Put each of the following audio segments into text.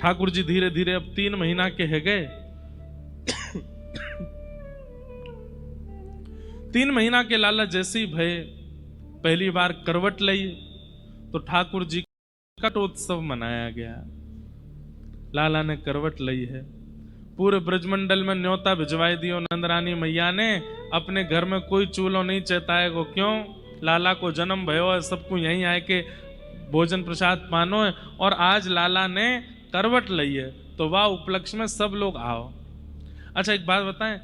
ठाकुर जी धीरे धीरे अब 3 महीना के है गए। 3 महीना के लाला जैसे ही भय पहली बार करवट लई तो ठाकुर जी का कटोत्सव मनाया गया। लाला ने करवट लई है, पूरे ब्रजमंडल में न्योता भिजवाई दियो। नंदरानी मैया ने अपने घर में कोई चूल्हो नहीं चेताएगो, क्यों? लाला को जन्म भयो है, सबको यहीं आए के भोजन प्रसाद पानो है। और आज लाला ने करवट लई है तो वाह उपलक्ष्य में सब लोग आओ। अच्छा एक बात बताएं,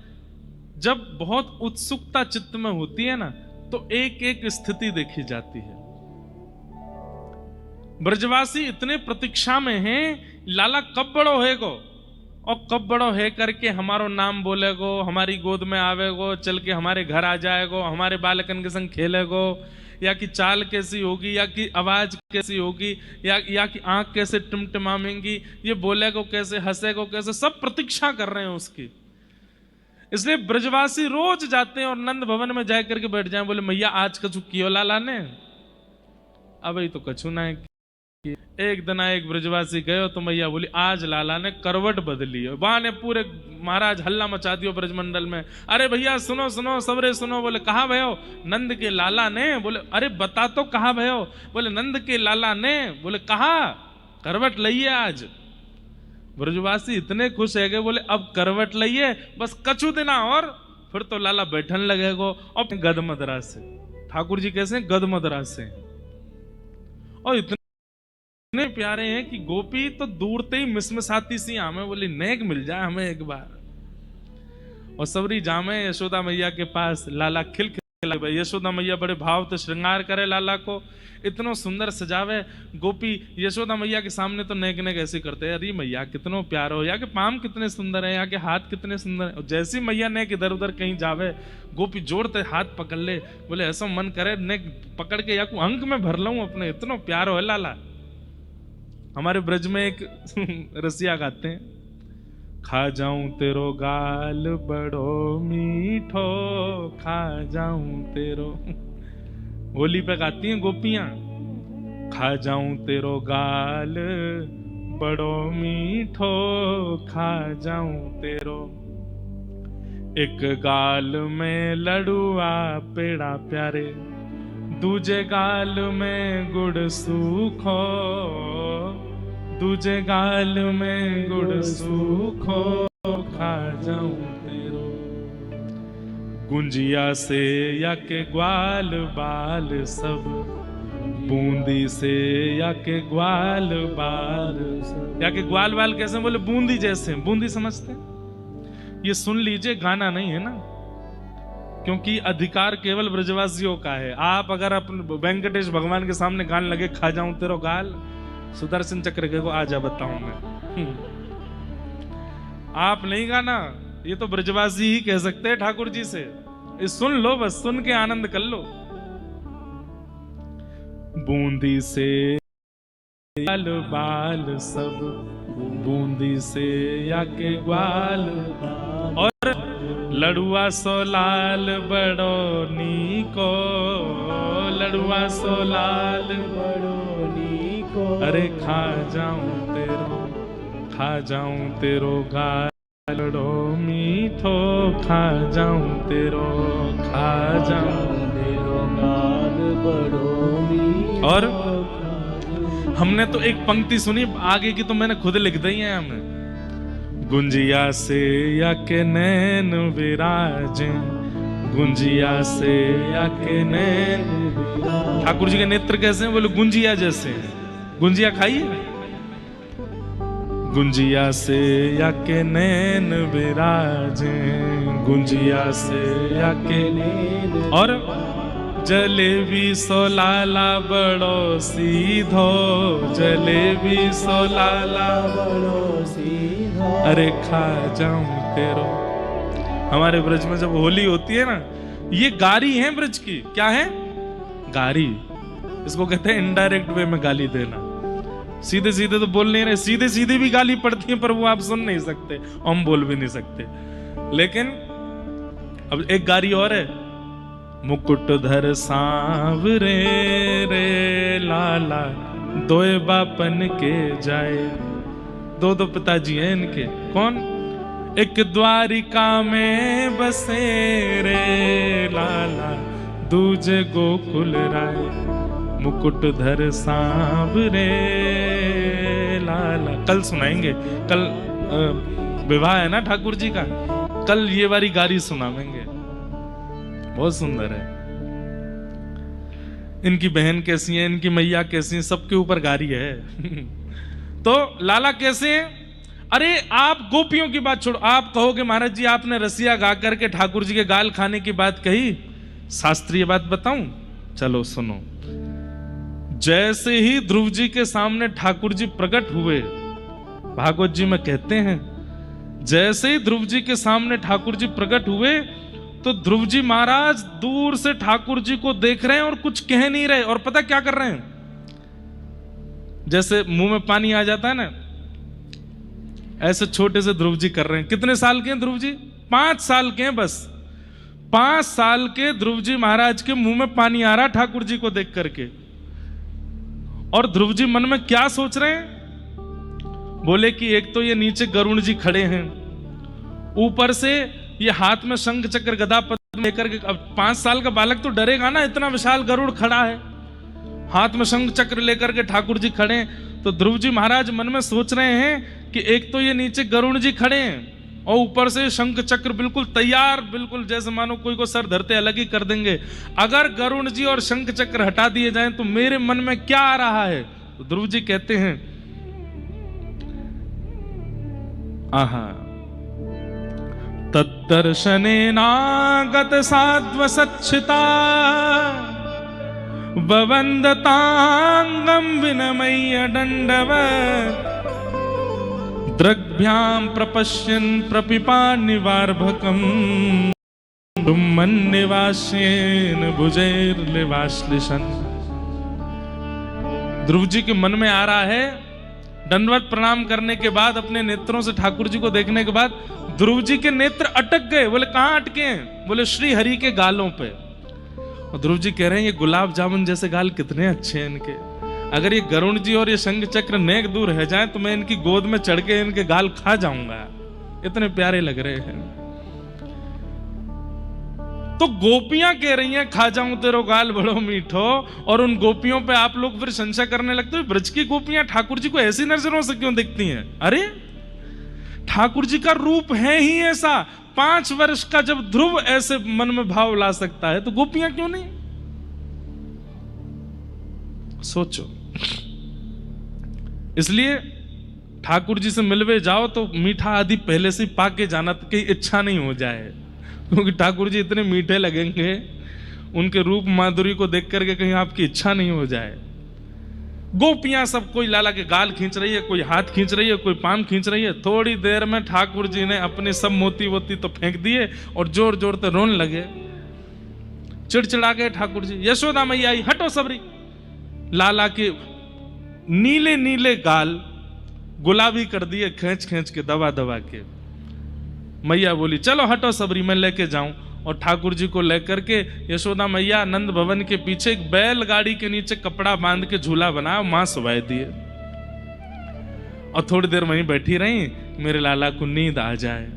जब बहुत उत्सुकता चित्त में होती है ना तो एक एक स्थिति देखी जाती है। ब्रजवासी इतने प्रतीक्षा में हैं, लाला कब बड़ो होएगो और कब बड़ो है करके हमारो नाम बोलेगो, हमारी गोद में आवेगो, चल के हमारे घर आ जाएगो, हमारे बालकन के संग खेलेगो, या कि चाल कैसी होगी, या कि आवाज कैसी होगी, या कि आंख कैसे टिमटिमाएंगी, ये बोलेगो कैसे, हंसेगो कैसे, सब प्रतीक्षा कर रहे हैं उसकी। इसलिए ब्रजवासी रोज जाते हैं और नंद भवन में जा करके बैठ जाए, बोले मैया आज कछु कियो लाला ने? अब ही तो कछु ना है। एक दिन एक ब्रजवासी गयो तो मैया बोली आज लाला ने करवट बदली है। वहां ने पूरे महाराज हल्ला मचा दियो ब्रजमंडल में, अरे भैया सुनो सुनो सबरे सुनो। बोले कहा भयो? नंद के लाला ने। बोले अरे बता तो कहा भयो? बोले नंद के लाला ने। बोले कहा? करवट लइए आज। ब्रजवासी इतने खुश है गए, बोले अब करवट लइए, बस कछु दिना और फिर तो लाला बैठन लगेगो। और गद मदरा से, ठाकुर जी कैसे गद मदरा से, और इतने प्यारे हैं कि गोपी तो दूरते ही मिसमिसाती सी हमें बोली नेक मिल जाए हमें एक बार। और सबरी जामे यशोदा मैया के पास, लाला खिल खिला। यशोदा मैया बड़े भाव तो श्रृंगार करे लाला को, इतनो सुंदर सजावे। गोपी यशोदा मैया के सामने तो नेक नेक ऐसे करते हैं, अरे मैया कितनो प्यार हो, यहाँ के पाम कितने सुंदर है, यहाँ के हाथ कितने सुंदर है। जैसी मैया नेक इधर उधर कहीं जावे, गोपी जोड़ते हाथ पकड़ ले, बोले ऐसा मन करे नेक पकड़ के या को अंक में भर लूं अपने, इतनो प्यार हो लाला। हमारे ब्रज में एक रसिया गाते हैं, खा जाऊं तेरो गाल बड़ो मीठो, खा जाऊं तेरो। होली पे गाती हैं गोपियां, खा जाऊं तेरो गाल बड़ो मीठो, खा जाऊं तेरो। एक गाल में लड़ुआ पेड़ा प्यारे, दूजे गाल में गुड़ सूखो, दूजे गाल में गुड़ सूखो, खा जाऊं तेरो। गुंजिया से या के ग्वाल बाल सब, बूंदी से या के ग्वाल बाल सब। या के ग्वाल बाल कैसे? बोले बूंदी जैसे। बूंदी समझते हैं? ये सुन लीजिए, गाना नहीं है ना, क्योंकि अधिकार केवल ब्रजवासियों का है। आप अगर अपने वेंकटेश भगवान के सामने गाने लगे खा जाऊं तेरो गाल, सुदर्शन चक्र के को आजा बताऊं मैं। आप नहीं गाना, ये तो ब्रजवासी ही कह सकते हैं ठाकुर जी से। इस सुन लो, बस सुन के आनंद कर लो। बूंदी से बाल बाल सब, बूंदी से या के ग्वाल, और लड़ुआ सो लाल बड़ो नीको, लड़ुआ सो लाल बड़ो नीको। अरे खा जाऊं तेरो, खा जाऊं तेरो गाल बड़ो मीठो, खा जाऊं तेरो, खा जाऊं तेरो गाल बड़ो मीठो। और हमने तो एक पंक्ति सुनी, आगे की तो मैंने खुद लिख दी है हमें। गुंजिया से या के नैन विराजे, गुंजिया से या के नैन। ठाकुर जी के नेत्र कैसे हैं? बोले गुंजिया जैसे। गुंजिया खाइए। गुंजिया से या के नैन विराजे, गुंजिया से या के नैन। और जलेबी सो लाला बड़ो सीधो, जलेबी सो लाला बड़ो सीधो। अरे खा जाऊं तेरो। हमारे ब्रज में जब होली होती है ना, ये गारी है ब्रज की। क्या है? गारी। इसको कहते हैं इनडायरेक्ट वे में गाली देना। सीधे सीधे तो बोल नहीं रहे, सीधे सीधे भी गाली पड़ती है पर वो आप सुन नहीं सकते, हम बोल भी नहीं सकते। लेकिन अब एक गारी और है, मुकुट धर सांवरे रे लाला, दोए बापन के जाए। दो दो पिताजी हैं इनके। कौन? एक द्वारिका में बसे रे लाला, दूजे गोकुल राय, मुकुटधर सांवरे लाला। कल सुनाएंगे, कल विवाह है ना ठाकुर जी का, कल ये वाली गारी सुनावेंगे, बहुत सुंदर है। इनकी बहन कैसी है, इनकी मैया कैसी है, सबके ऊपर गारी है। तो लाला कैसे हैं? अरे आप गोपियों की बात छोड़ो, आप कहोगे महाराज जी आपने रसिया गा करके ठाकुर जी के गाल खाने की बात कही, शास्त्रीय बात बताऊं? चलो सुनो। जैसे ही ध्रुव जी के सामने ठाकुर जी प्रकट हुए, भागवत जी में कहते हैं, जैसे ही ध्रुव जी के सामने ठाकुर जी प्रकट हुए तो ध्रुव जी महाराज दूर से ठाकुर जी को देख रहे हैं और कुछ कह नहीं रहे, और पता क्या कर रहे हैं? जैसे मुंह में पानी आ जाता है ना, ऐसे छोटे से ध्रुव जी कर रहे हैं। कितने साल के हैं ध्रुव जी? 5 साल के हैं बस। 5 साल के ध्रुव जी महाराज के मुंह में पानी आ रहा ठाकुर जी को देख करके। और ध्रुव जी मन में क्या सोच रहे हैं? बोले कि एक तो ये नीचे गरुण जी खड़े हैं, ऊपर से ये हाथ में शंख चक्र गदा पद्म लेकर के। अब 5 साल का बालक तो डरेगा ना, इतना विशाल गरुड़ खड़ा है, हाथ में शंख चक्र लेकर के ठाकुर जी खड़े हैं। तो ध्रुव जी महाराज मन में सोच रहे हैं कि एक तो ये नीचे गरुण जी खड़े हैं और ऊपर से शंख चक्र बिल्कुल तैयार, बिल्कुल जैसे मानो कोई को सर धरते अलग ही कर देंगे। अगर गरुण जी और शंख चक्र हटा दिए जाएं तो मेरे मन में क्या आ रहा है? तो ध्रुव जी कहते हैं, आहा तद्दर्शनेनागत साध्वसच्छिता, ववन्दतांगं विनमय्य दण्डवत्, दृग्भ्यां प्रपश्यन् प्रपिपान्निवार्भकम्, ब्रह्मन्निवास्येन भुजैर्लिवाश्लिशन्। ध्रुव जी के मन में आ रहा है, दंडवत प्रणाम करने के बाद, अपने नेत्रों से ठाकुर जी को देखने के बाद ध्रुव जी के नेत्र अटक गए। बोले कहां अटके हैं? बोले श्री हरि के गालों पे। और ध्रुव जी कह रहे हैं ये गुलाब जामुन जैसे गाल कितने अच्छे हैं इनके, अगर ये गरुण जी और ये शंख चक्र नेक दूर रह जाए तो मैं इनकी गोद में चढ़ के इनके गाल खा जाऊंगा, इतने प्यारे लग रहे हैं। तो गोपियां कह रही हैं खा जाऊं तेरो गाल बड़ो मीठो, और उन गोपियों पे आप लोग फिर संशय करने लगते हो, ब्रज की गोपियां ठाकुर जी को ऐसी नजरों से क्यों देखती हैं? अरे ठाकुर जी का रूप है ही ऐसा। 5 वर्ष का जब ध्रुव ऐसे मन में भाव ला सकता है तो गोपियां क्यों नहीं? सोचो। इसलिए ठाकुर जी से मिलवे जाओ तो मीठा आदि पहले से पाके जाना, तो कहीं इच्छा नहीं हो जाए, क्योंकि ठाकुर जी इतने मीठे लगेंगे, उनके रूप माधुरी को देख करके कहीं आपकी इच्छा नहीं हो जाए। गोपियां सब, कोई लाला के गाल खींच रही है, कोई हाथ खींच रही है, कोई पाम खींच रही है। थोड़ी देर में ठाकुर जी ने अपने सब मोती वोती तो फेंक दिए और जोर जोर से रोने लगे, चिड़चिड़ा गए ठाकुर जी। यशोदा मैया आई, हटो सबरी। लाला के नीले नीले गाल गुलाबी कर दिए, खींच खींच के, दबा दबा के। मैया बोली चलो हटो सबरी, मैं लेके जाऊं। और ठाकुर जी को लेकर के यशोदा मैया नंद भवन के पीछे एक बैलगाड़ी के नीचे कपड़ा बांध के झूला बनाया, मां सुवाए दिए। और थोड़ी देर वहीं बैठी रही, मेरे लाला को नींद आ जाए।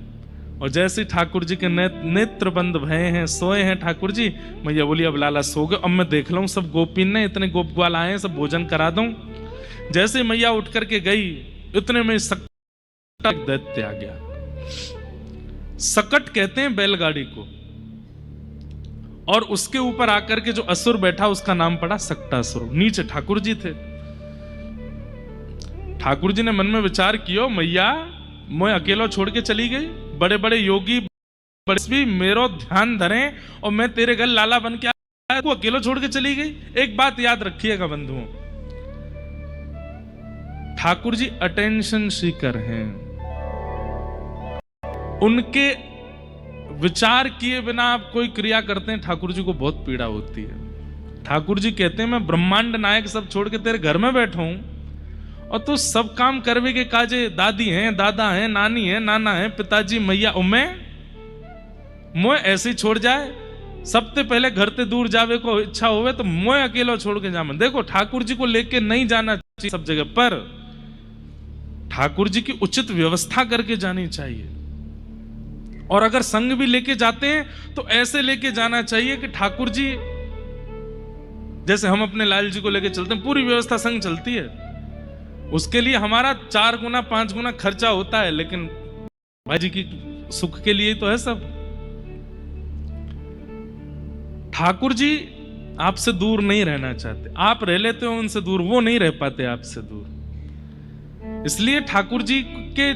और जैसे ठाकुर जी के नेत्र बंद भये हैं, सोए हैं ठाकुर जी, मैया बोली अब लाला सो गए, अब मैं देख लूं सब गोपीन ने, इतने गोप ग्वाल आए हैं, सब भोजन करा दूं। जैसे मैया उठ करके गई, इतने में सकट दैत्य आ गया। सकट कहते हैं बैलगाड़ी को, और उसके ऊपर आकर के जो असुर बैठा उसका नाम पड़ा सक्टासुर। नीचे ठाकुर जी थे। ठाकुर जी ने मन में विचार किया, मैया मैं अकेला छोड़ के चली गई, बड़े बड़े योगी भी मेरो ध्यान धरें और मैं तेरे घर लाला बन के आया, तू अकेला छोड़ के चली गई। एक बात याद रखिएगा बंधुओं, ठाकुर जी अटेंशन सीकर हैं। उनके विचार किए बिना आप कोई क्रिया करते हैं, ठाकुर जी को बहुत पीड़ा होती है। ठाकुर जी कहते हैं मैं ब्रह्मांड नायक सब छोड़ के तेरे घर में बैठा हूं और तू सब काम करवे के काजे, दादी हैं, दादा हैं, नानी है, नाना है, पिताजी, मैया, मैं ऐसे ही छोड़ जाए। सबसे पहले घर से दूर जावे को इच्छा होवे तो मैं अकेला छोड़ के जाऊं। देखो ठाकुर जी को लेके नहीं जाना चाहिए सब जगह, पर ठाकुर जी की उचित व्यवस्था करके जानी चाहिए। और अगर संग भी लेके जाते हैं तो ऐसे लेके जाना चाहिए कि ठाकुर जी, जैसे हम अपने लाल जी को लेके चलते हैं, पूरी व्यवस्था संग चलती है, उसके लिए हमारा 4 गुना 5 गुना खर्चा होता है, लेकिन भाई जी की सुख के लिए तो है सब। ठाकुर जी आपसे दूर नहीं रहना चाहते, आप रह लेते हो उनसे दूर, वो नहीं रह पाते आपसे दूर। इसलिए ठाकुर जी के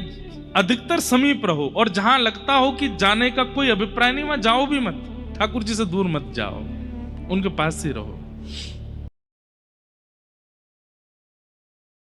अधिकतर समीप रहो, और जहां लगता हो कि जाने का कोई अभिप्राय नहीं, वहां जाओ भी मत, ठाकुर जी से दूर मत जाओ, उनके पास ही रहो।